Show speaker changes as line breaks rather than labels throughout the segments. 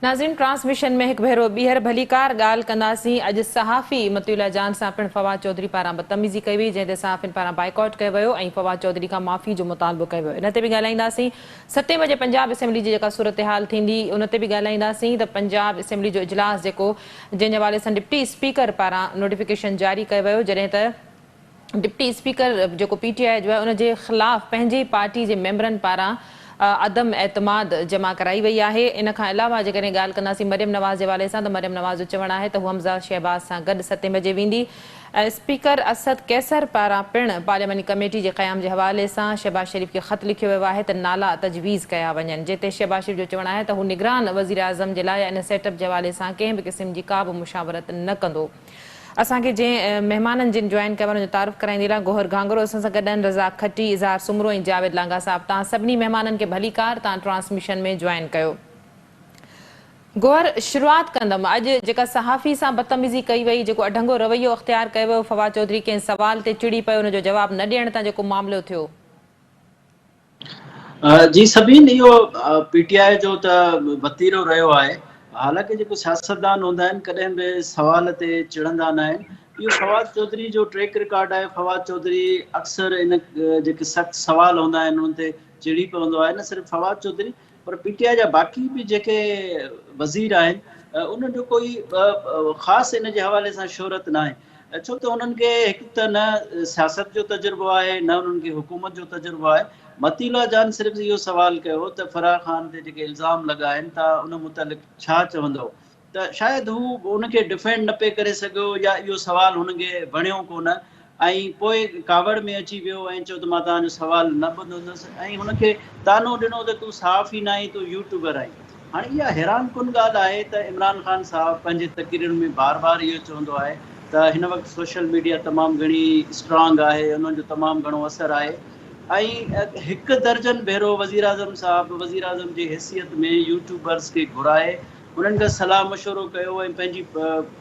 नाज़रीन, ट्रांसमिशन में एक भेरो ॿीहर भलीकार ॻाल्हि कंदासीं। अॼु सहाफ़ी मतियुल्लाह जान सां पिणु फवाद चौधरी पारां बदतमीज़ी कई वई, जंहिं ते सहाफ़ियुनि पारां बाइकॉट कयो वियो ऐं फवाद चौधरी खां माफ़ी जो मुतालबो कयो वियो। इन ते बि ॻाल्हाईंदासीं। 7 बजे पंजाब असेंबली जी जेका सूरत हाल थींदी उन ते बि ॻाल्हाईंदासीं त पंजाब असेंबली जो इजलास जेको जंहिंजे हवाले सां डिप्टी स्पीकर पारां नोटिफिकेशन जारी कयो वियो, जॾहिं त डिप्टी स्पीकर जेको PTI जो आहे उनजे ख़िलाफ़ पंहिंजी पार्टी जे मेंबरनि पारां अदम एतमाद जमा कराई वई आहे। इन खां अलावा जेकॾहिं ॻाल्हि कंदासीं मरियम नवाज़ जे हवाले सां, त मरियम नवाज़ जो चवणु आहे त हू हमज़ा शहबाज़ सां गॾु 7 बजे वेंदी। स्पीकर असद कैसर पारां पिणु पार्लियामानी कमेटी जे क़याम जे हवाले सां शहबाज़ शरीफ़ खे ख़त लिखियो वियो आहे त नाला तजवीज़ कया वञनि, जिते शहबाज़ शरीफ़ जो चवणु आहे त हू निगरान वज़ीर आज़म जे लाइ इन सेटअप जे हवाले सां कंहिं बि क़िस्म जी का बि मुशावरत न कंदो। असांखे जंहिं मेहमाननि जिन जॉइन कयो उनजो तारुफ़ कराईंदी रहा गोहर घांगरो असां सां गॾु आहिनि, रज़ाक खट्टी, इज़हार सुमरो ऐं जावेद लांगा साहब। तव्हां सभिनी मेहमाननि खे भलीकार, तव्हां ट्रांसमिशन में जॉइन कयो। गोहर, शुरूआति कंदमि। अॼु जेका सहाफ़ी सां बदतमीज़ी कई वई, जेको अढंगो रवैयो अख़्तियार कयो वियो, फवाद चौधरी कंहिं सवाल ते चिड़ी पियो, उनजो जवाबु न ॾियण तां जेको मामिलो थियो।
जी सभिनी इहो PTI जो त वतीरो रहियो आहे। हालांकि जेको सियासतदान हूंदा आहिनि कॾहिं बि सवाल ते चिड़ंदा न आहिनि। इहो फवाद चौधरी जो ट्रैक रिकॉर्ड आहे। फवाद चौधरी अक्सर इन जेके सख़्तु सवाल हूंदा आहिनि उन ते चिड़ी पवंदो आहे। न सिर्फ़ु फवाद चौधरी पर PTI जा बाक़ी बि जेके वज़ीर आहिनि उन्हनि जो कोई ख़ासि इन जे हवाले सां शोहरत न आहे, छो त उन्हनि खे हिकु त न सियासत जो तजुर्बो आहे, न उन्हनि खे हुकूमत जो तजुर्बो आहे। मतीउल्लाह जान सिर्फ़ु इहो सवाल कयो त फराह ख़ान ते जेके इल्ज़ाम लॻा आहिनि त उन मुतालिक़ छा चवंदो, त शायदि हू उनखे डिफेंड न पिए करे सघियो या इहो सवाल हुनखे वणियो कोन ऐं पोइ कावड़ में अची वियो ऐं चयो त मां तव्हांजो सवाल न ॿुधंदुसि ऐं हुनखे तानो ॾिनो त तूं सहाफ़ी न आहीं, तूं यूट्यूबर आहीं। हाणे इहा हैरान कुन ॻाल्हि आहे त इमरान ख़ान साहब पंहिंजे तक़रीरुनि में बार बार इहो चवंदो आहे त हिन वक़्तु सोशल मीडिया तमामु घणी स्ट्रॉन्ग आहे, उन्हनि जो तमामु घणो असरु आहे ऐं हिकु दर्जन भेरो वज़ीर आज़म साहब वज़ीर आज़म जी हैसियत में यूट्यूबर्स खे घुराए उन्हनि खां सलाह मशवरो कयो ऐं पंहिंजी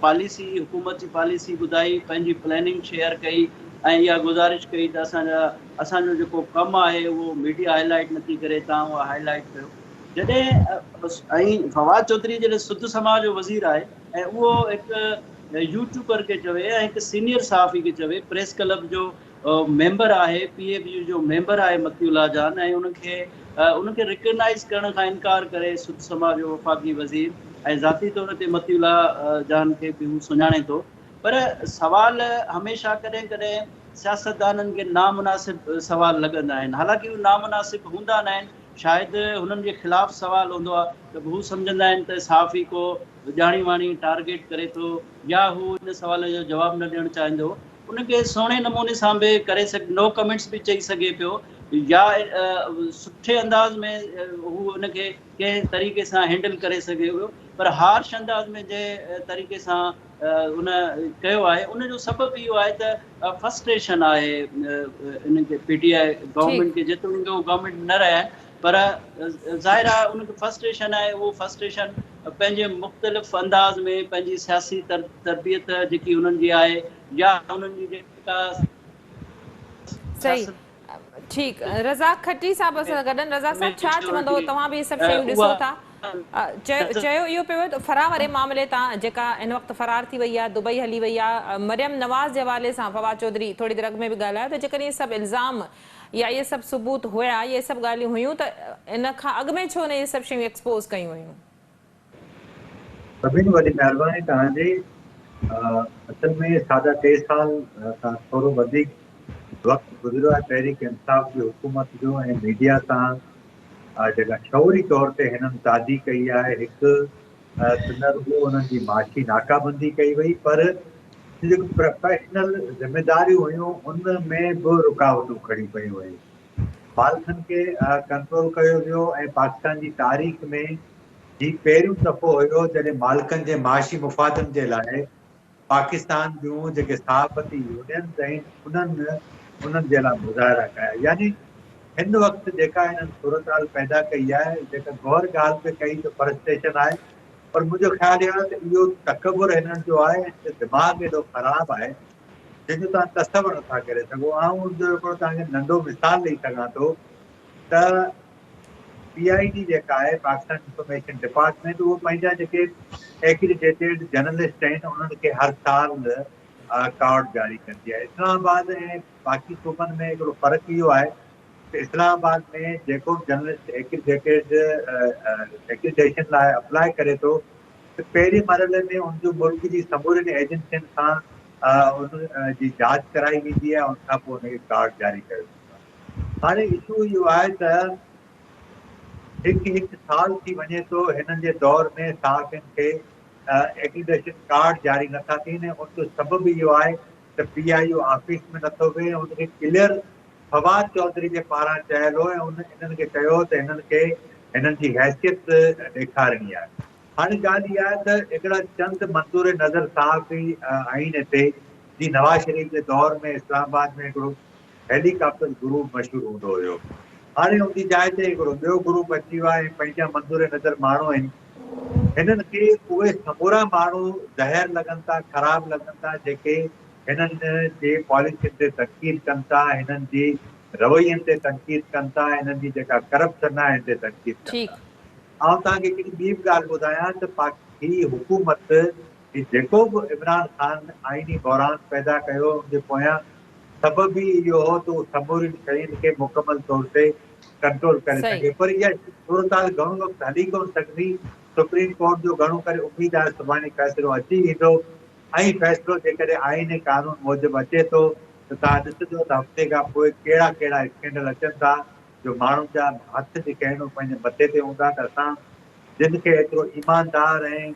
पॉलिसी हुकूमत जी पॉलिसी ॿुधाई, पंहिंजी प्लैनिंग शेयर कई ऐं इहा गुज़ारिश कई त असांजो जेको कमु आहे उहो मीडिया हाईलाइट नथी करे, तव्हां उहा हाईलाइट कयो। जॾहिं ऐं फवाद चौधरी जॾहिं सुध समाज जो वज़ीर आहे ऐं उहो हिकु यूट्यूबर खे चवे ऐं हिकु सीनियर सहाफ़ी खे चवे, प्रेस क्लब जो मेंबर आहे, PABU जो मेंबर आहे मतीउल्लाह जान, ऐं उनखे रिकग्नाइज़ करण खां इनकार करे सुध समाज जो वफ़ाक़ी वज़ीर ऐं ज़ाती तौर ते मतीउल्लाह जान खे बि हू सुञाणे थो। पर सवाल हमेशह कॾहिं कॾहिं सियासतदाननि खे नामुनासिब सवाल लॻंदा आहिनि। हालांकि उहे नामुनासिब हूंदा न आहिनि, शायदि हुननि जे ख़िलाफ़ु सवाल हूंदो आहे त हू सम्झंदा आहिनि त सहाफ़ी को ॼाणी वाणी टारगेट करे थो या हू इन सवाल जो जवाबु न ॾियणु चाहींदो। उनखे सुहिणे नमूने सां बि करे नो कमेंट्स बि चई सघे पियो या सुठे अंदाज़ में हू उनखे कंहिं तरीक़े सां हैंडल करे सघे पियो, पर हार्श अंदाज़ में जंहिं तरीक़े सां उन कयो आहे उनजो सबबु इहो आहे त फ्रस्ट्रेशन आहे इनखे PTI गवर्नमेंट खे, जेतोणीकि उहो गवर्नमेंट न रहिया आहिनि पर ज़ाहिर आहे उनखे फ्रस्ट्रेशन आहे। उहो फ्रस्ट्रेशन पंहिंजे मुख़्तलिफ़ अंदाज़ में पंहिंजी सियासी तरबियत जेकी हुननि जी आहे या हुननि जी जेका
सही, ठीकु। रज़ाक खट्टी साहब असां सां गॾु आहिनि। रज़ाक साहब छा चवंदो, तव्हां बि इहे सभु शयूं ॾिसो था, चयो इहो पियो त फराह वारे मामले तां जेका हिन वक़्तु फ़रार थी वई आहे, दुबई हली वई आहे, मरियम नवाज़ जे हवाले सां फवाद चौधरी थोरी देरि अॻु में बि ॻाल्हायो त जेकॾहिं इहे सभु इल्ज़ाम या इहे सभु सबूत हुया, इहे सभु ॻाल्हियूं हुयूं त इन खां अॻु में छो न इहे सभु शयूं एक्सपोज़ कयूं हुयूं?
सभिनी वॾी महिरबानी तव्हांजी। असल में साढा 3 साल खां थोरो वधीक वक़्तु गुज़रियो आहे तहरीक इंसाफ़ जी हुकूमत जो ऐं मीडिया सां जेका शौरी तौर ते हिननि शादी कई आहे। हिकु न रुॻो उन्हनि जी माशी नाकाबंदी कई वई, पर जेको प्रोफेशनल ज़िम्मेदारियूं हुयूं उन में बि रुकावटूं खड़ी पयूं हुयूं। मालिकनि खे कंट्रोल कयो वियो ऐं पाकिस्तान जी तारीख़ में ही पहिरियों दफ़ो हुयो जॾहिं मालिकनि जे माशी मुफ़ादनि जे लाइ पाकिस्तान जूं जेके सहाफ़ती यूनियन्स आहिनि उन्हनि जे लाइ मुज़ाहिरा कया। यानी हिन वक़्तु जेका हिननि सूरत हाल पैदा कई आहे, जेका गौर ॻाल्हि बि कई त फ्रस्ट्रेशन आहे, पर मुंहिंजो ख़्यालु इहो आहे त इहो तकबुर हिननि जो आहे, दिमाग़ एॾो ख़राबु आहे जंहिंजो तव्हां तसवुरु नथा करे सघो। हिकिड़ो तव्हांखे नंढो मिसाल ॾेई सघां थो त PID जेका आहे पाकिस्तान इंफॉर्मेशन डिपार्टमेंट उहो पंहिंजा जेके एक्रीडेटेड जर्नलिस्ट आहिनि उन्हनि खे हर साल कार्ड जारी कंदी आहे। इस्लामाबाद ऐं बाक़ी सूबनि में हिकिड़ो फ़र्क़ु इहो आहे त इस्लामाबाद में जेको जर्नलिस्ट एक्रीडेशन लाइ अप्लाई करे थो त पहिरीं मरहले में उनजो मुल्क जी समूरनि एजेंसियुनि सां उन जी जांच कराई वेंदी आहे, उनखां पोइ उनखे कार्ड जारी कयो वेंदो आहे। हाणे इशू इहो आहे त हिकु साल थी वञे थो हिननि जे दौर में सहाफ़ियुनि खे एक्रीडेशन कार्ड जारी नथा थियनि। उनजो सबबु इहो आहे त PIO ऑफिस में नथो वेहे। उनखे क्लियर फवाद चौधरी जे पारां चयल हो ऐं इन्हनि खे चयो त हिननि खे हिननि जी हैसियत ॾेखारणी आहे। हाणे ॻाल्हि इहा आहे त हिकिड़ा चंद मंज़ूर नज़र सहाफ़ी आहिनि हिते जी नवाज़ शरीफ़ जे दौर में इस्लामाबाद में हिकिड़ो हेलीकॉप्टर ग्रुप मशहूरु हूंदो हुयो। हाणे उनजी जाइ ते हिकिड़ो ॿियो ग्रुप अची वियो आहे ऐं पंहिंजा मंज़ूर नज़र माण्हू आहिनि। हिननि खे उहे समूरा माण्हू ज़हर लॻनि था, ख़राब लॻनि था, जेके हिननि जे पॉलिसियुनि ते तनक़ीद कनि था, हिननि जी रवैयनि ते तनक़ीद कनि था, हिननि जी जेका करप्शन आहे हिन ते तनक़ीद कनि था।
ठीकु।
आउं तव्हांखे हिकिड़ी ॿी बि ॻाल्हि ॿुधायां त ही हुकूमत जेको बि इमरान ख़ान आइनी बहरान पैदा कयो उनजे पोयां सबबु ई इहो हो त समूरी शयुनि खे मुकमल तौर ते कंट्रोल करे
सही।
सघे। पर इहा सूरत घणो वक़्तु हली कोन सघंदी। सुप्रीम कोर्ट जो घणो करे उमेद आहे सुभाणे फ़ैसिलो अची वेंदो ऐं फ़ैसिलो जेकॾहिं आइन कानून मूजिबि अचे थो त तव्हां ॾिसजो त हफ़्ते खां पोइ कहिड़ा कहिड़ा स्कैंडल अचनि था जो माण्हुनि जा हथ जेके आहिनि उहे पंहिंजे मथे ते हूंदा। त असां जिन खे एतिरो ईमानदार ऐं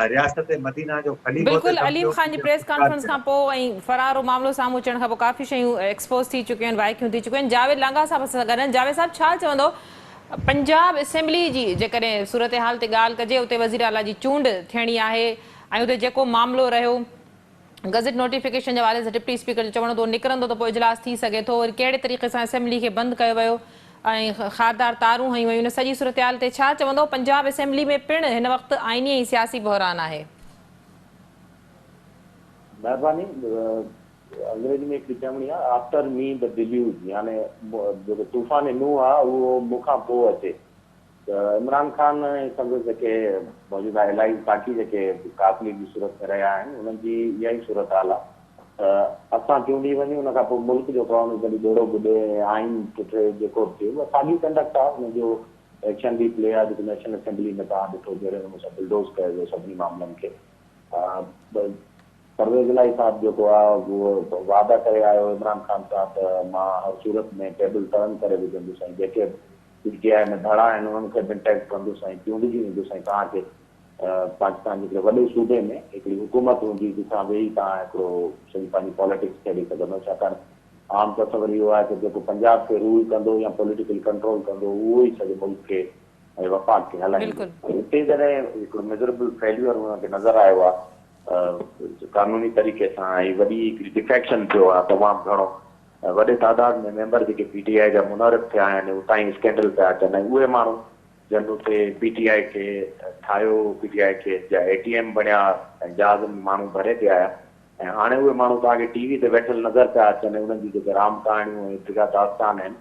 रियासत मदीना जो खलीफ़ो ते
बिल्कुलु अलीम
सम्झो
ख़ान जी प्रेस कॉन्फ्रेंस खां पोइ ऐं फरारो मामिलो साम्हूं अचण खां पोइ काफ़ी शयूं एक्सपोज़ थी चुकियूं आहिनि, वाइकियूं थी चुकियूं आहिनि। जावेद लांघा साहब सां गॾु जावेद साहब छा चवंदो पंजाब असेंबली जी जेकॾहिं सूरत हाल ते ॻाल्हि कजे उते वज़ीर आला जी चूंड थियणी आहे ऐं उते जेको मामिलो रहियो गज़ट नोटिफिकेशन जे हवाले सां डिप्टी स्पीकर जो चवणो त निकिरंदो त पोइ इजलास थी सघे थो। वरी कहिड़े तरीक़े सां असेंबली खे बंदि कयो वियो ऐं खारदार तारूं हयूं वयूं, सॼी सूरत हाल ते छा चवंदो? पंजाब असेंबली में पिणु हिन वक़्तु आइनी ऐं सियासी बहरान आहे।
महिरबानी। अंग्रेजी में हिकिड़ी चवणी आहे आफ्टर मी द डिल्यूज, यानी जेको तूफ़ान नूह आहे उहो मूंखां पोइ अचे। त इमरान ख़ान सम्झो जेके मौजूदा इलाही बाक़ी जेके काफ़िली जी सूरत में रहिया आहिनि उन्हनि जी इहा ई सूरत हाल आहे। त असां चूंडी वञूं उन खां पोइ मुल्क जो कौन जॾहिं बेड़ो ॿुॾे आइन टुटे जेको थियो उहा साॻी कंडक्ट आहे। हुनजो एक्शन बि प्ले आहे जेको नेशनल असेंबली में तव्हां ॾिठो जहिड़े नमूने सां बुलडोज़ कयो वियो सभिनी मामलनि खे। परवेज़ इलाही साहब जेको आहे उहो वादा करे आयो इमरान ख़ान सां त मां हर सूरत में टेबल टर्न करे विझंदुसि ऐं जेके PTI में धड़ा आहिनि उन्हनि खे बि इंटैक्ट कंदुसि ऐं चूंडिजी वेंदुसि ऐं तव्हांखे पाकिस्तान जे वॾे सूबे में हिकिड़ी हुकूमत हूंदी जितां वेही तव्हां हिकिड़ो सॼी पंहिंजी पॉलिटिक्स खेॾी सघंदो। छाकाणि आम तस्वर इहो आहे त जेको पंजाब खे रूल कंदो या पॉलिटिकल कंट्रोल कंदो उहो ई सॼे मुल्क खे ऐं वफ़ाक़ खे हलाईंदो। हिते जॾहिं हिकिड़ो मेज़रेबल फेल्यूअर हुनखे नज़र आयो आहे कानूनी तरीक़े सां ऐं वॾी हिकिड़ी डिफेक्शन थियो आहे तमामु घणो, वॾे तादाद में मेंबर जेके PTI जा मुनारिफ़ थिया आहिनि उतां ई स्कैंडल पिया अचनि ऐं उहे माण्हू जन उते PTI खे ठाहियो, PTI खे जा ATM बणिया ऐं जहाज़ में माण्हू भरे पिया आया ऐं हाणे उहे माण्हू तव्हांखे TV ते वेठल नज़र पिया अचनि। उन्हनि जी जेके राम कहाणियूं ऐं जेका दास्तान आहिनि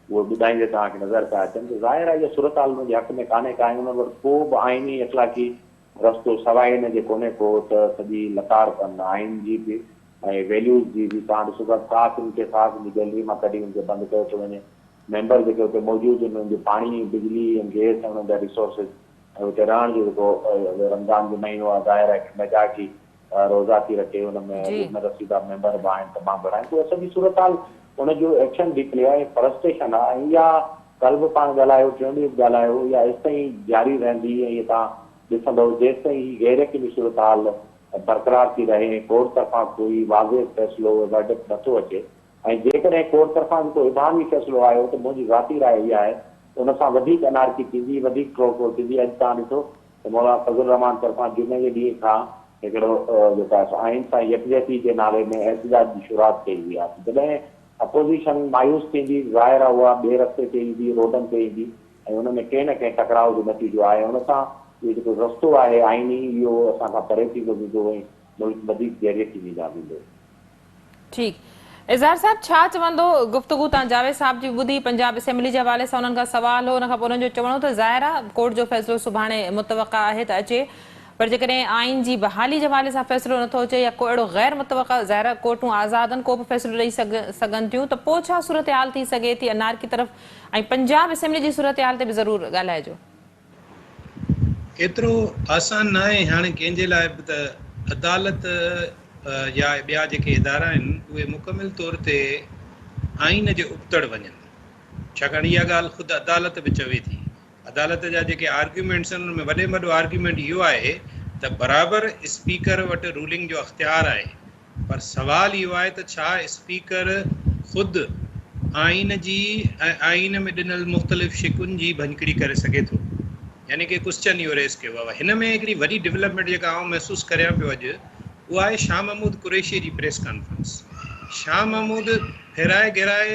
उहे ॿुधाईंदे तव्हांखे नज़र पिया अचनि। त ज़ाहिर आहे इहा सूरत हाल मुंहिंजे हक़ में कान्हे का, उन वटि को बि आइनी अख़लाक़ी रस्तो सवाइ हिन जे कोन्हे को त सॼी लतार कनि आइन जी बि ऐं वैल्यूज़ जी बि। तव्हां ॾिसो था साफ़ जी गैलरी मां कढी हुनखे बंदि कयो थो वञे। मेंबर जेके हुते मौजूदु आहिनि उन्हनि जो पाणी बिजली ऐं गैस ऐं उन्हनि जा रिसोर्सिस ऐं हुते रहण जो जेको रमज़ान जो महीनो आहे ज़ाहिर आहे मज़ाकी रोज़ा थी रखे हुनमें न रसीदा मेंबर बि आहिनि तमामु घणा आहिनि। त सॼी सूरत हाल हुनजो एक्शन डिप्ले आहे, फ्रस्ट्रेशन आहे ऐं इहा कल्ह बि पाण ॻाल्हायो टियों ॾींहुं बि ॻाल्हायो इहा एसि ताईं जारी रहंदी ऐं इहे तव्हां ॾिसंदो जेसि ताईं गैरकी जी सूरत हाल बरक़रार थी रहे, कोर्ट तरफ़ां कोई वाज़े फ़ैसिलो वर्डिक्ट नथो अचे ऐं जेकॾहिं कोर्ट तरफ़ां को इबामी फ़ैसिलो आयो त मुंहिंजी ज़ाती राय इहा आहे त उन सां वधीक अनारकी थींदी, वधीक ट्रोल थींदी। अॼु तव्हां ॾिसो त मौलाना फज़लुर रहमान तरफ़ां जुमे जे ॾींहं खां हिकिड़ो जेको आहे आइन सां यकजहती जे नाले में एहतिजाज जी शुरूआत कई वई आहे। जॾहिं अपोज़िशन मायूस थींदी ज़ाहिर आहे उहा ॿिए रस्ते ते ईंदी, रोडनि ते ईंदी ऐं हुन में कंहिं न कंहिं टकराव जो नतीजो आहे। हुन सां इहो जेको रस्तो आहे आइनी इहो असां खां परे थींदो वेंदो ऐं मुल्क वधीक गैरकी जी ॾींदा वेंदो।
ठीकु। इज़हार साहब छा चवंदो गुफ्तगू तव्हां जावेद साहब जी ॿुधी पंजाब असेंबली जे हवाले सां उन्हनि खां सवाल हो उन खां पोइ उन्हनि जो चवणो त ज़ाहिर आहे कोर्ट जो फ़ैसिलो सुभाणे मुतवक़ा आहे त अचे पर जेकॾहिं आइन जी बहाली जे हवाले सां फ़ैसिलो नथो अचे या को अहिड़ो गैर मुतवक़ा ज़ाहिर आहे कोर्टूं आज़ाद आहिनि को बि फ़ैसिलो ॾेई सघनि थियूं त पोइ छा सूरत हाल थी सघे थी अनार की तरफ़ ऐं पंजाब असेंबली जी सूरत हाल ते बि ज़रूरु ॻाल्हाइजो।
एतिरो आसान न आहे हाणे कंहिंजे लाइ बि त अदालत या ॿिया जेके इदारा आहिनि उहे मुकमिल तौर ते आइन जे उबतड़ वञनि, छाकाणि इहा ॻाल्हि ख़ुदि अदालत बि चवे थी। अदालत जा जेके आर्ग्यूमेंट्स आहिनि उन में वॾे में वॾो आर्ग्यूमेंट इहो आहे त बराबरि स्पीकर वटि रूलिंग जो अख़्तियार आहे, पर सुवाल इहो आहे त छा स्पीकर ख़ुदि आइन जी ऐं आइन में ॾिनल मुख़्तलिफ़ शिकुनि जी भञकिड़ी करे सघे थो, यानी कि क्वेश्चन इहो रेस कयो आहे। हिन में हिकिड़ी वॾी डेवलपमेंट जेका आउं महसूसु करियां पियो अॼु उहा आहे शाह महमूद कुरैशी जी प्रेस कॉन्फ्रेंस। शाह महमूद फेराए गिराए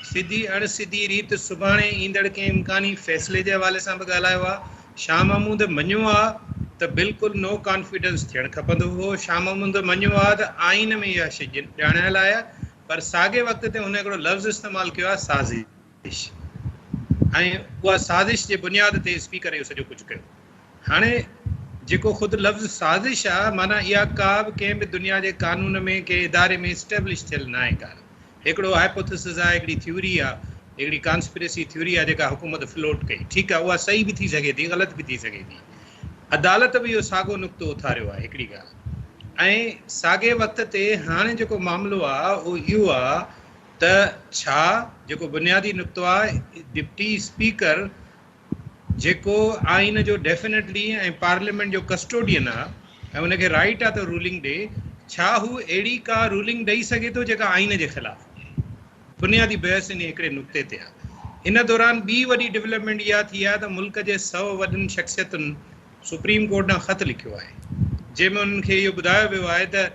सिधी अणसिधी रीति सुभाणे ईंदड़ कंहिं इम्कानी फ़ैसिले जे हवाले सां बि ॻाल्हायो आहे। शाह महमूद मञियो आहे त बिल्कुलु नो कॉन्फिडेंस थियणु खपंदो हुओ। शाह महमूद मञियो आहे त आइन में इहा शइ ॼाणायल आहे, पर साॻे वक़्त ते हुन हिकिड़ो लफ़्ज़ इस्तेमालु कयो आहे साज़िश, ऐं उहा साज़िश जे बुनियाद ते स्पीकर इहो सॼो कुझु कयो। हाणे जेको ख़ुदि लफ़्ज़ साज़िश आहे माना इहा का बि कंहिं बि दुनिया जे कानून में कंहिं इदारे में इस्टेब्लिश थियल न आहे। ॻाल्हि हिकिड़ो हाइपोथेसिस आहे, हिकिड़ी थ्योरी आहे, हिकिड़ी कॉन्स्पिरेसी थ्योरी आहे जेका हुकूमत फ्लोट कई, ठीकु आहे, उहा सही बि थी सघे थी, ग़लति बि थी सघे थी। अदालत बि इहो साॻियो नुक़्तो उथारियो आहे हिकिड़ी ॻाल्हि। ऐं साॻे वक़्त ते हाणे जेको मामिलो आहे उहो इहो आहे त छा जेको बुनियादी नुक़्तो आहे डिप्टी स्पीकर जेको आइन जो डेफिनेटली ऐं पार्लियामेंट जो कस्टोडियन आहे ऐं उनखे राइट आहे त रूलिंग ॾे, छा हू अहिड़ी का रूलिंग ॾेई सघे थो जेका आइन जे ख़िलाफ़ बुनियादी बहस इन हिकिड़े नुक़्ते ते आहे। इन दौरान ॿी वॾी डेवलपमेंट इहा थी आहे त मुल्क जे 100 वॾनि शख़्सियतुनि सुप्रीम कोर्ट ॾांहुं ख़त लिखियो आहे जंहिंमें उन्हनि खे इहो ॿुधायो वियो आहे त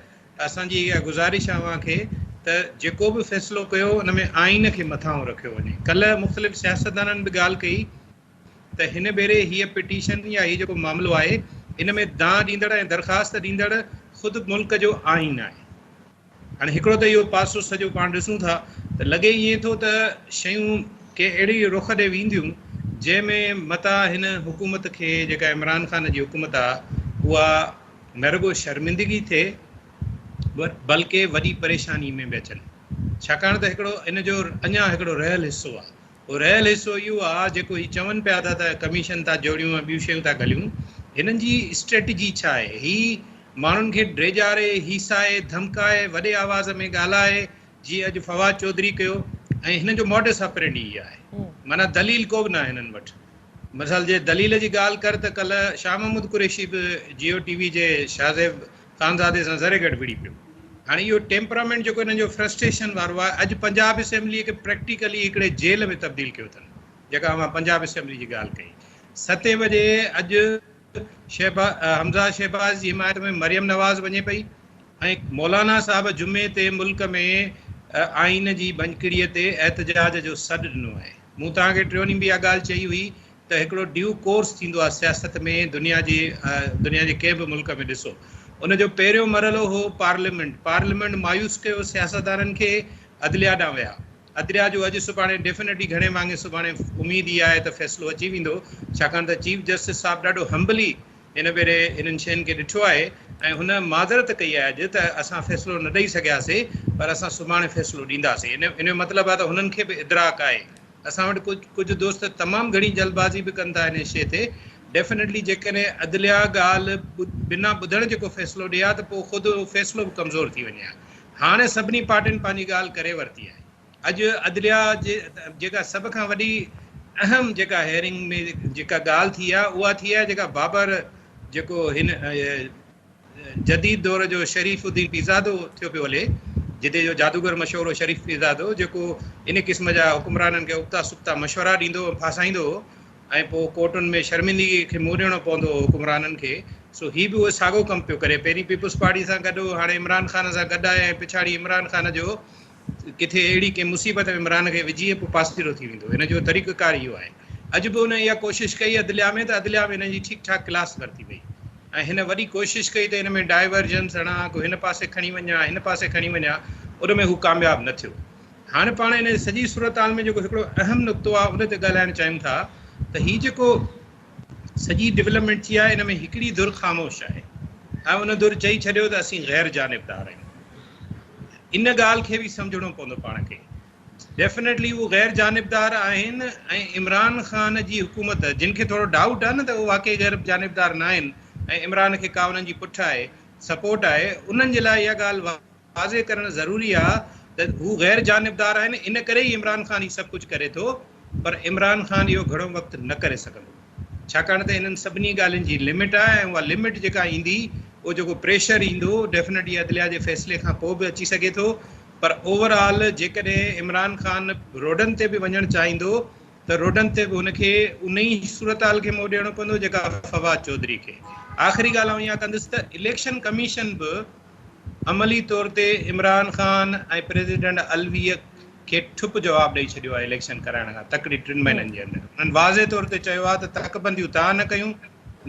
असांजी इहा गुज़ारिश आहे अव्हांखे त जेको बि फ़ैसिलो कयो उन में आइन खे मथां रखियो वञे। कल्ह मुख़्तलिफ़ सियासतदाननि बि ॻाल्हि कई त हिन भेरे हीअ पिटीशन या हीअ जेको मामिलो आहे इन में दांह ॾींदड़ ऐं दरख़्वास्त ॾींदड़ ख़ुदि मुल्क जो आइन आहे। हाणे हिकिड़ो त इहो पासो सॼो पाण ॾिसूं था त लॻे ईअं थो त शयूं के अहिड़ी रुख ॾे वेंदियूं जंहिंमें मता हिन हुकूमत खे जेका इमरान ख़ान जी हुकूमत आहे उहा न रुॻो शर्मिंदगी थिए बल्कि वॾी परेशानी में बि अचनि, छाकाणि त हिकिड़ो इन जो अञा हिकिड़ो रहियल हिसो आहे। उहो रहियल हिसो इहो आहे जेको हीउ चवनि पिया था त कमीशन था जोड़ियूं ऐं ॿियूं शयूं था ॻाल्हियूं, हिननि जी स्ट्रेटजी छा आहे? हीउ माण्हुनि खे ड्रेजारे, हीसाए, धमकाए, वॾे आवाज़ में ॻाल्हाए, जीअं अॼु फवाद चौधरी कयो, ऐं हिन जो मॉडस ऑपरेंडी इहा आहे, माना दलील को बि न आहे हिननि वटि। मिसाल जे दलील जी ॻाल्हि कर त कल्ह शाह महमूद कुरैशी बि जियो टीवी जे शाहज़ेब ख़ानज़ादे सां ज़रे गॾु विड़ी पियो। हाणे इहो टेम्परामेंट जेको हिननि जो फ्रस्ट्रेशन वारो आहे, अॼु पंजाब असेंबली खे प्रैक्टिकली हिकिड़े जेल में तब्दील कयो अथनि, जेका मां पंजाब असेंबली जी ॻाल्हि कई। 7 बजे अॼु हमज़ा शहबाज़ जी हिमायत में मरियम नवाज़ वञे पई ऐं मौलाना साहब जुमे ते मुल्क में आइन जी भञकिड़ीअ ते एहतजाज जो सॾु ॾिनो आहे। मूं तव्हांखे टियों ॾींहुं बि इहा ॻाल्हि चई हुई त हिकिड़ो ड्यू कोर्स थींदो आहे सियासत में दुनिया जे कंहिं बि मुल्क में। ॾिसो उनजो पहिरियों मरहलो हो पार्लियामेंट मायूस कयो सियासतदाननि खे, अदलिया ॾांहुं विया। अदलिया जो अॼु सुभाणे डेफिनेटली घणे वांगुरु सुभाणे उमेदु इहा आहे त फ़ैसिलो अची वेंदो, छाकाणि त चीफ जस्टिस साहिबु ॾाढो हम्बली हिन भेरे इन्हनि शयुनि खे ॾिठो आहे ऐं हुन माज़रत कई आहे अॼु त असां फ़ैसिलो न ॾेई सघियासीं, पर असां सुभाणे फ़ैसिलो ॾींदासीं। इन जो मतिलबु आहे त हुननि खे बि इदराक आहे। असां वटि कुझु दोस्त तमामु घणी जल्दबाज़ी बि कनि था हिन शइ ते। डेफिनेटली जेकॾहिं अदलिया ॻाल्हि बिना ॿुधण जेको फ़ैसिलो ॾिया त पोइ ख़ुदि फ़ैसिलो बि कमज़ोर थी वञे। हाणे सभिनी पार्टियुनि पंहिंजी ॻाल्हि करे वरिती आहे। अॼु अदलिया जे जेका सभ खां वॾी अहम जेका हेयरिंग में जेका ॻाल्हि थी आहे उहा थी आहे जेका बाबर जेको हिन जदीद दौर जो शरीफ़ुद्दीन पीज़ादो थियो पियो हले, जिते जो जादूगर मशहूरु शरीफ़ पीज़ादो, जेको इन क़िस्म जा हुकुमराननि खे उक्ता सुक्ता मशवरा ॾींदो फासाईंदो ऐं पोइ कोर्टुनि में शर्मिंदगी खे मुंहुं ॾियणो पवंदो हुकुमराननि खे। सो हीउ बि उहो साॻियो कमु पियो करे, पहिरीं पीपुल्स पार्टी सां गॾु, हाणे इमरान ख़ान सां गॾु आहे, ऐं पिछाड़ी इमरान ख़ान जो किथे अहिड़ी कंहिं मुसीबत में इमरान खे विझी पोइ पासीरो थी वेंदो। हिन जो तरीक़ेकार इहो आहे। अॼु बि हुन इहा कोशिशि कई अदलिया में, त अदलिया में हिन जी ठीकु ठाक क्लास वरिती वई ऐं हिन वॾी कोशिशि कई त हिन में डाइवर्जन्स हणा को हिन पासे खणी वञा हिन पासे खणी वञा, उन में हू कामयाबु न थियो। हाणे पाण हिन सॼी सूरत हाल में जेको हिकिड़ो अहम नुक़्तो आहे उन ते ॻाल्हाइणु चाहियूं था त हीअ जेको सॼी डेवलपमेंट थी आहे इन में हिकिड़ी धुर ख़ामोश आहे ऐं उन धुर चई छॾियो त असीं ग़ैर जानिबदार आहियूं। इन ॻाल्हि खे बि सम्झणो पवंदो पाण खे। डेफिनेटली उहे ग़ैर जानिबदार आहिनि ऐं इमरान ख़ान जी हुकूमत जिन खे थोरो डाउट आहे न त उहे वाक़ई ग़ैर जानिबदार न आहिनि ऐं इमरान खे का उन्हनि जी पुठ आहे सपोर्ट आहे, उन्हनि जे लाइ इहा ॻाल्हि वाज़े करणु ज़रूरी आहे त हू ग़ैर जानिबदार आहिनि। इन करे ई इमरान ख़ान ही सभु कुझु करे थो, पर इमरान ख़ान इहो घणो वक़्तु न करे सघंदो, छाकाणि त हिननि सभिनी ॻाल्हियुनि जी लिमिट आहे ऐं उहा लिमिट जेका ईंदी उहो जेको प्रेशर ईंदो डेफिनेटली अदलिया जे फ़ैसिले खां पोइ बि अची सघे थो। पर ओवरऑल जेकॾहिं इमरान ख़ान रोडनि ते बि वञणु चाहींदो त रोडनि ते बि हुनखे उन ई सूरत हाल खे मोड़ ॾियणो पवंदो जेका फवाद चौधरी खे। आख़िरी ॻाल्हि आउं इहा कंदुसि त इलेक्शन कमीशन बि अमली तौर ते इमरान ख़ान ऐं प्रेसिडेंट अलवीअ खे ठुप जवाबु ॾेई छॾियो आहे इलेक्शन कराइण खां तकड़ी 3 महीननि जे अंदरि। उन्हनि वाज़े तौर ते चयो आहे त तकबंदियूं तव्हां न कयूं,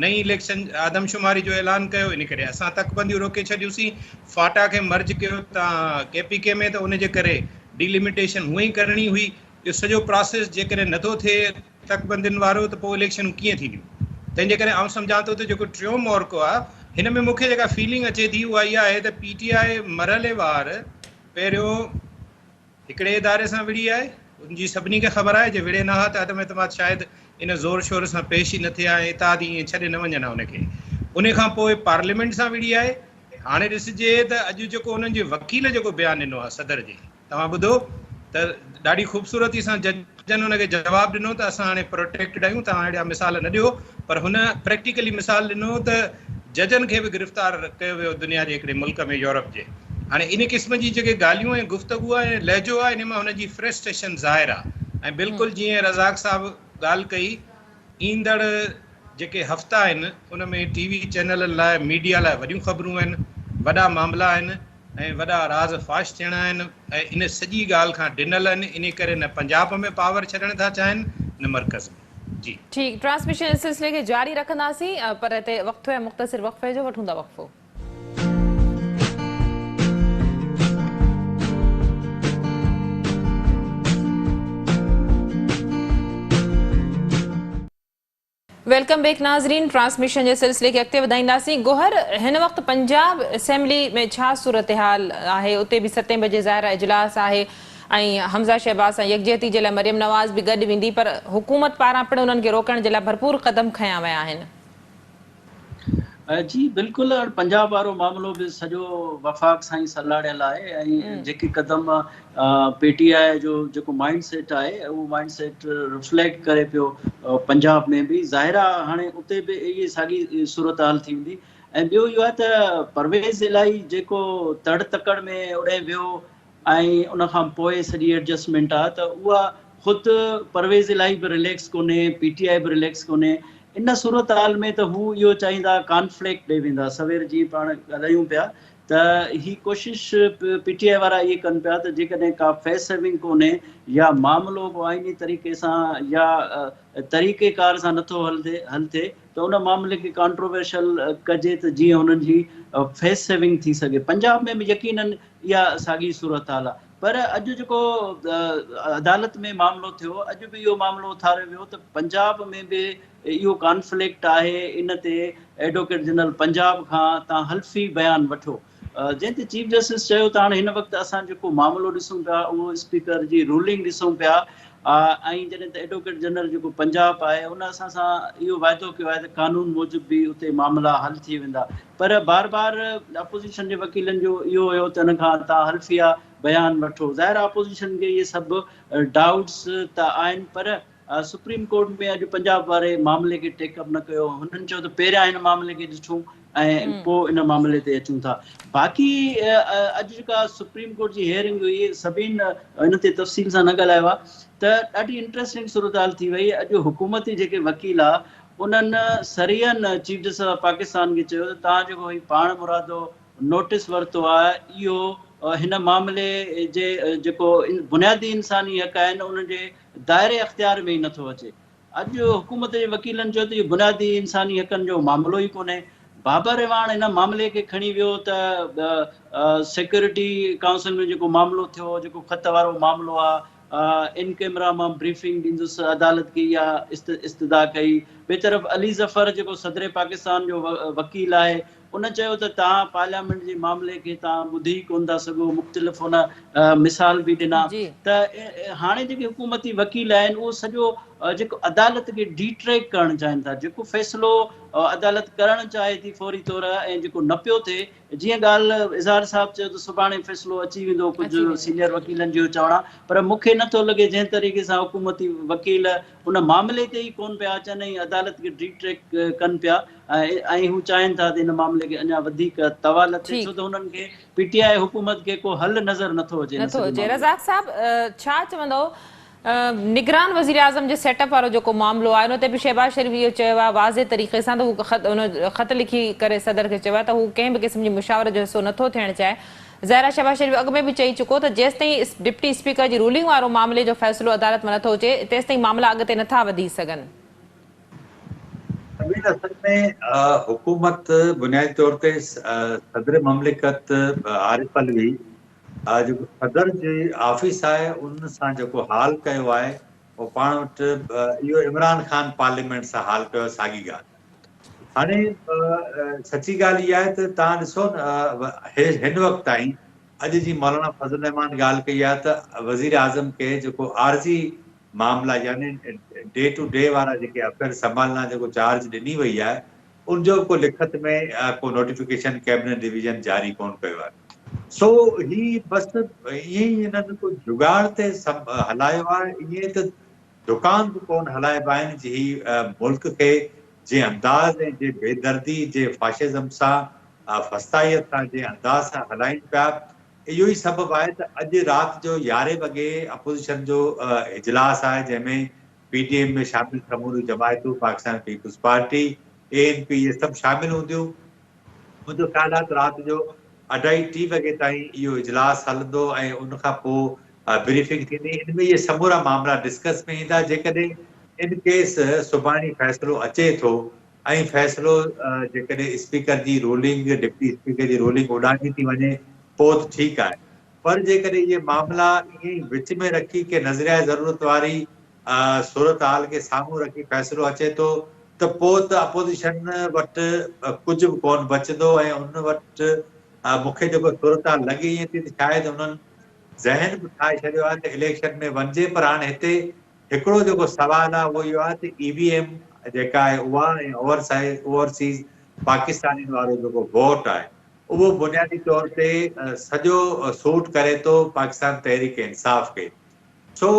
नई इलेक्शन आदमशुमारी जो ऐलान कयो, इन करे असां तकबंदियूं रोके छॾियूंसीं, फाटा खे मर्ज कयो तव्हां KPK में त उनजे करे डिलिमिटेशन हूअं ई करणी हुई। इहो सॼो प्रोसेस जेकॾहिं नथो थिए तकबंदियुनि वारो त पोइ इलेक्शनूं कीअं थींदियूं। तंहिंजे करे आउं सम्झां थो त जेको टियों मौक़ो आहे हिन में मूंखे जेका फीलिंग अचे थी उहा इहा आहे त PTI मरहलेवार पहिरियों हिकिड़े इदारे सां विड़ी आहे, उनजी सभिनी खे ख़बर आहे जे विड़े न हा त अदम एतमाद शायदि इन ज़ोर शोर सां पेश ई न थिया ऐं इताद ईअं छॾे न वञनि उनखे। उन खां पोइ पार्लियामेंट सां विड़ी आहे। हाणे ॾिसिजे त अॼु जेको उन्हनि जे वकील जेको बयानु ॾिनो आहे सदर जे, तव्हां ॿुधो त ॾाढी ख़ूबसूरती सां जजनि हुनखे जवाबु ॾिनो त असां हाणे प्रोटेक्टेड आहियूं, तव्हां अहिड़ा मिसाल न ॾियो, पर हुन प्रैक्टिकली मिसाल ॾिनो त जजनि खे बि गिरफ़्तार कयो वियो दुनिया जे हिकिड़े मुल्क में यूरोप जे। हाणे इन क़िस्म जी जेके ॻाल्हियूं ऐं गुफ़्तगू आहे ऐं लहजो आहे इन मां हुनजी फ्रस्ट्रेशन ज़ाहिर आहे। ऐं बिल्कुलु जीअं रज़ाक साहिबु ॻाल्हि कई, ईंदड़ जेके हफ़्ता आहिनि उन में TV चैनलनि लाइ मीडिया लाइ वॾियूं ख़बरूं आहिनि, वॾा मामला आहिनि ऐं वॾा राज़ फाश थियणा आहिनि ऐं इन सॼी ॻाल्हि खां ॾिनल आहिनि। इन करे न पंजाब में पावर छॾणु था चाहिनि न मर्कज़ में। जी
ठीक, ट्रांसमिशन सिलसिले खे जारी रखंदासीं, पर हिते वक़्तु आहे मुख़्तसिर वक़फ़े जो, वठूं था वक़फ़ो। वेलकम बैक नाज़रीन, ट्रांसमिशन जे सिलसिले खे अॻिते वधाईंदासीं। गोहर, हिन वक़्तु पंजाब असेंबली में छा सूरत हाल आहे? उते बि 7 बजे ज़ाहिर इजलास आहे ऐं हमज़ा शहबाज़ सां यकजहती जे लाइ मरियम नवाज़ बि गॾु वेंदी, पर हुकूमत पारां पिणु उन्हनि खे रोकण जे लाइ भरपूर क़दम खयां विया आहिनि।
जी बिल्कुलु, पंजाब वारो मामिलो बि सॼो वफ़ाक़ सां ई सलाड़ियल आहे ऐं जेके क़दम PTI जो जेको माइंड सेट आहे उहो माइंड सेट रिफ्लेक्ट करे पियो पंजाब में बि। ज़ाहिर आहे हाणे उते बि इहा साॻी सूरत हाल थी वेंदी। ऐं ॿियो इहो आहे त परवेज़ इलाही जेको तड़ तकड़ में उड़े वियो ऐं उन खां पोइ सॼी एडजस्टमेंट आहे त उहा ख़ुदि परवेज़ इलाही बि रिलैक्स कोन्हे, PTI बि रिलैक्स कोन्हे। इन सूरत हाल में त हू इहो चाहींदा कॉन्फ्लिक्ट ॾेई वेंदा। सवेर जी पाण ॻाल्हायूं पिया त ही कोशिशि PTI वारा इहे कनि पिया त जेकॾहिं का फेस सेविंग कोन्हे या मामिलो आइनी तरीक़े सां या तरीक़ेकार सां नथो हल थिए त उन मामले खे कॉन्ट्रोवर्शियल कजे त जीअं हुननि जी फेस सेविंग थी सघे। पंजाब में बि यकीनन इहा साॻी सूरत हाल आहे। पर अॼु जेको अदालत में मामिलो थियो, अॼु बि इहो मामिलो उथारियो वियो त पंजाब में बि इहो कॉन्फ्लिक्ट आहे। इन ते एडवोकेट जनरल पंजाब खां तव्हां हल्फ़ी बयानु वठो, जंहिं ते चीफ जस्टिस चयो त हाणे हिन वक़्तु असां जेको मामिलो ॾिसूं पिया उहो स्पीकर जी रूलिंग ॾिसूं पिया ऐं जॾहिं त एडवोकेट जनरल जेको पंजाब आहे उन असां सां इहो वाइदो कयो आहे त कानून मूजिबि बि उते मामला हल थी वेंदा। पर बार बार अपोज़िशन जे वकीलनि जो इहो हुयो त हिन खां तव्हां हल्फ़िया बयानु वठो। ज़ाहिर अपोज़िशन खे इहे सभु डाउट्स त आहिनि, पर सुप्रीम कोर्ट में अॼु पंजाब वारे मामले खे टेकअप न कयो। हुननि चयो त पहिरियां हिन मामले खे ॾिसूं ऐं पोइ इन मामले ते अचूं था। बाक़ी अॼु जेका सुप्रीम कोर्ट जी हियरिंग हुई सभिनि इन ते तफ़सील सां न ॻाल्हायो आहे त ॾाढी इंट्रस्टिंग सूरत हाल थी वई। अॼु हुकूमती जेके वकील आहे उन्हनि सरियन चीफ जस्टिस ऑफ पाकिस्तान खे चयो त तव्हां जेको पाण मुरादो नोटिस वरितो आहे इहो हिन मामले जे जेको बुनियादी इंसानी हक़ आहिनि उनजे दायरे अख़्तियार में ई नथो अचे। अॼु हुकूमत जे वकीलनि चयो त इहो बुनियादी इंसानी हक़नि जो मामिलो ई कोन्हे। बाबर रेवाण इन मामले खे खणी वियो त सिक्योरिटी काउंसिल में जेको मामलो थियो, जेको ख़त वारो मामलो आहे, इन कैमरा मां ब्रीफिंग ॾींदुसि अदालत खे या इस्तदा कई। ॿिए तरफ़ अली ज़फ़र जेको सदर पाकिस्तान जो वकील आहे, उन चयो त तव्हां पार्लियामेंट जे मामले खे तव्हां ॿुधी कोन था सघो, मुख़्तलिफ़ उन मिसाल बि ॾिना।
जी
त हाणे जेके हुकूमती वकील आहिनि उहो सॼो जेको अदालत खे डिट्रैक करणु चाहिनि था, जेको फ़ैसिलो अदालत करणु चाहे थी फौरी तौर ऐं जेको न पियो थिए, जीअं ॻाल्हि इज़हार साहिबु चयो त सुभाणे फ़ैसिलो अची वेंदो, कुझु सीनियर वकीलनि जो चवणु आहे, पर मूंखे नथो लॻे जंहिं तरीक़े सां हुकूमती वकील उन मामले ते ई कोन पिया अचनि ऐं अदालत खे डिट्रैक कनि पिया ऐं हू चाहिनि था त इन मामले खे अञा वधीक तवाल थिए, छो त हुननि खे पीटीआई हुकूमत खे को हल नज़र नथो अचे।
नथो अचे। रज़ाक साहब छा चवंदो निगरान वज़ीर आज़म जे सेटअप वारो जेको मामलो आहे उन ते बि शहबाज़ शरीफ़ इहो चयो आहे वाज़े तरीक़े सां त हू उन ख़त लिखी करे सदर खे चयो आहे त हू कंहिं बि क़िस्म जी मुशावरत जो हिसो नथो थियणु चाहे। ज़ाहिरा शहबाज़ शरीफ़ अॻु में बि चई चुको त जेसिताईं डिप्टी स्पीकर जी रूलिंग वारो मामले जो फ़ैसिलो अदालत में नथो अचे तेसिताईं मामला अॻिते नथा वधी सघनि।
असल में हुकूमत बुनियादी तौर ते सदर ममलिकत आरिफ अलवी जेको सदर जी ऑफिस आहे उन सां जेको हाल कयो आहे उहो पाण वटि इहो इमरान ख़ान पार्लियामेंट सां हाल कयो साॻी ॻाल्हि। हाणे सची ॻाल्हि इहा आहे त तव्हां ॾिसो न हिन वक़्तु ताईं अॼु जी मौलाना फज़ल रहमान ॻाल्हि कई आहे त वज़ीर आज़म खे जेको आर्ज़ी मामला यानी डे टू डे वारा जेके अफेयर संभालना जेको चार्ज ॾिनी वई आहे उनजो को लिखत में को नोटिफिकेशन कैबिनेट डिवीजन जारी कोन कयो आहे। सो ही बसि ईअं ई हिननि को जुगाड़ ते हलायो आहे, ईअं त दुकान बि कोन हलाइबा आहिनि जी मुल्क खे जे अंदाज़ ऐं जे बेदर्दी जे फाशिज़म सां फस्ताइत सां जे अंदाज़ सां हलाइनि पिया। इहो ई सबबु आहे त अॼु राति जो 11 वॻे अपोज़िशन जो इजलास आहे जंहिंमें पीटीएम में शामिल समूरी जमायतूं, पाकिस्तान पीपुल्स पार्टी, ANP इहे सभु शामिल हूंदियूं। मुंहिंजो ख़्याल आहे त राति जो 2:30 वॻे ताईं इहो इजलास हलंदो ऐं उनखां पोइ ब्रीफिंग थींदी। इनमें इहे समूरा मामला डिस्कस में ईंदा। जेकॾहिं इन केस सुभाणे फ़ैसिलो अचे थो ऐं फ़ैसिलो जेकॾहिं स्पीकर जी रूलिंग डिप्टी स्पीकर जी रूलिंग उॾामी थी वञे पोइ त ठीकु आहे, पर जेकॾहिं इहे मामला ईअं ई विच में रखी के नज़रिया ज़रूरत वारी सूरत हाल खे साम्हूं रखी फ़ैसिलो अचे थो त पोइ त अपोज़िशन वटि कुझु बि कोन बचंदो ऐं उन वटि मूंखे जेको सूरत हाल लॻे ईअं थी त शायदि उन्हनि ज़हन बि ठाहे छॾियो आहे त इलेक्शन में वञिजे। पर हाणे हिते हिकिड़ो जेको सवाल आहे उहो इहो आहे त EVM जेका आहे उहा ऐं ओवरसीज़ पाकिस्तानियुनि वारो जेको वोट आहे उहो बुनियादी तौर ते सॼो सूट करे थो पाकिस्तान तहरीक इंसाफ़ खे। सो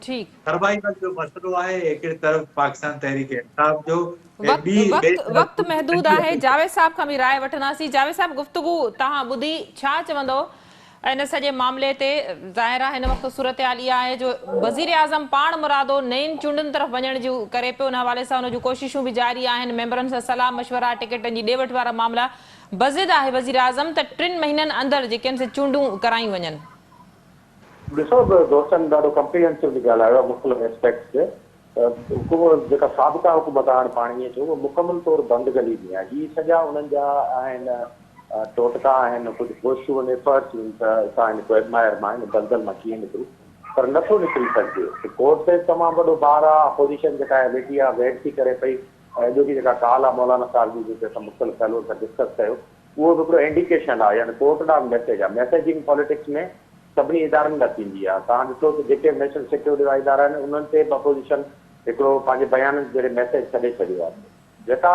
सर्वाइवल जो मसइलो आहे हिकिड़ी तरफ़ पाकिस्तान तहरीक इंसाफ़ जो
वक्त महदूद आहे। जावेद साहब खां बि राय वठंदासीं। जावेद साहब गुफ्तगू तव्हां ॿुधी छा चवंदो इन सॼे मामले ते? ज़ाहिर आहे हिन वक़्तु सूरत हाल इहा आहे जो वज़ीर आज़म पाण मुरादो नयुनि चूंडुनि तरफ़ वञण जूं करे पियो, उन हवाले सां हुन जूं कोशिशूं बि जारी आहिनि। मेंबरनि सां सलाह मशवरा, टिकटनि जी ॾे वठि वारा मामला। बज़िद आहे वज़ीर आज़म त 3 महीननि अंदरि जेके आहिनि से चूंडूं करायूं वञनि।
ॾिसो दोस्तनि ॾाढो कम्प्रीहेंसिवली ॻाल्हायो आहे मुख़्तलिफ़ एस्पेक्ट्स ते। हुकूमत जेका साबिक़ा हुकूमत हाणे पाण ईअं चयो मुकमल तौरु बंदि गली में आहे। ही सॼा उन्हनि जा आहिनि टोटका आहिनि, कुझु कोशिशूं आहिनि, एफर्ट्स आहिनि त असां हिन को एडमायर मां हिन दलदल मां कीअं निकिरूं, पर नथो निकिरी सघिजे। कोर्ट ते तमामु वॾो ॿार आहे, अपोज़िशन जेका आहे वेठी आहे, वेट थी करे पई। अॼु जी जेका काल आहे मौलाना साहिब जी जेके असां मुख़्तलिफ़ पहलुनि सां डिस्कस कयो उहो बि हिकिड़ो इंडिकेशन आहे, यानी कोर्ट ॾांहुं मैसेज आहे। मैसेजिंग पॉलिटिक्स में सभिनी इदारनि लाइ थींदी आहे। तव्हां ॾिसो त जेके नेशनल सिक्योरिटी वारा इदारा आहिनि उन्हनि ते बि अपोज़िशन हिकिड़ो पंहिंजे बयाननि जहिड़े मैसेज छॾे छॾियो आहे। जेका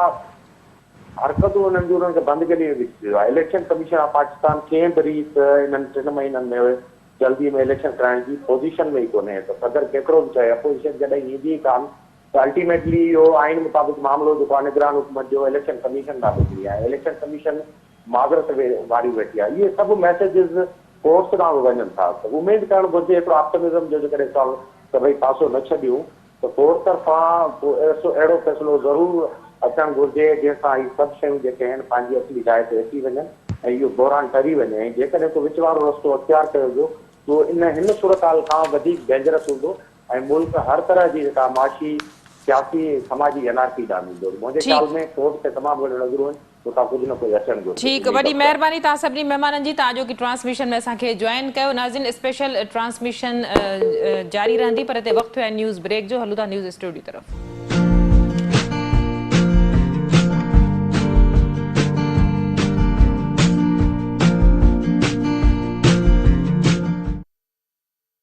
हरकतूं उन्हनि जूं उन्हनि खे बंदि गली में विझी छॾियो आहे। इलेक्शन कमीशन ऑफ पाकिस्तान कंहिं बि रीत इन्हनि 3 महीननि में जल्दी में इलेक्शन कराइण जी पोज़ीशन में ई कोन्हे। त सदर केतिरो बि चए अपोज़िशन जॾहिं ईंदी ई कान त अल्टीमेटली इहो आइन मुताबिक़ मामिलो जेको आहे निगरान हुकूमत जो इलेक्शन कमीशन ॾांहुं निकिरी आहे। इलेक्शन कमीशन माज़रत वारी वेठी आहे। इहे सभु मैसेजिस कोर्ट्स ॾांहुं वञनि था। त उमेद करणु घुरिजे हिकिड़ो ऑप्टिमिज़म जो जेकॾहिं त भई पासो न छॾियूं त कोर्ट तरफ़ां अहिड़ो फ़ैसिलो ज़रूरु अचणु घुरिजे जंहिंसां हीअ सभु शयूं जेके आहिनि पंहिंजी असली जाइ ते अची वञनि ऐं इहो बहिरान टरी वञे। ऐं जेकॾहिं को विच वारो रस्तो अख़्तियार कयो वियो त हिन सूरत हाल खां वधीक डेंजरस हूंदो ऐं मुल्क हर तरह जी जेका माशी सियासी समाजी एनआरकी ॾांहुं ईंदो। मुंहिंजे ख़्याल में कोर्ट ते तमामु वॾियूं नज़रूं आहिनि। उतां कुझु न कुझु अचणु घुरिजे।
ठीक, वॾी महिरबानी तव्हां सभिनी महिमाननि जी, तव्हां जो की ट्रांसमिशन में असांखे जॉइन कयो। नाज़रीन, स्पेशल ट्रांसमिशन जारी रहंदी, पर हिते वक़्तु आहे न्यूज़ ब्रेक जो। हलूं था न्यूज़ स्टूडियो तरफ़।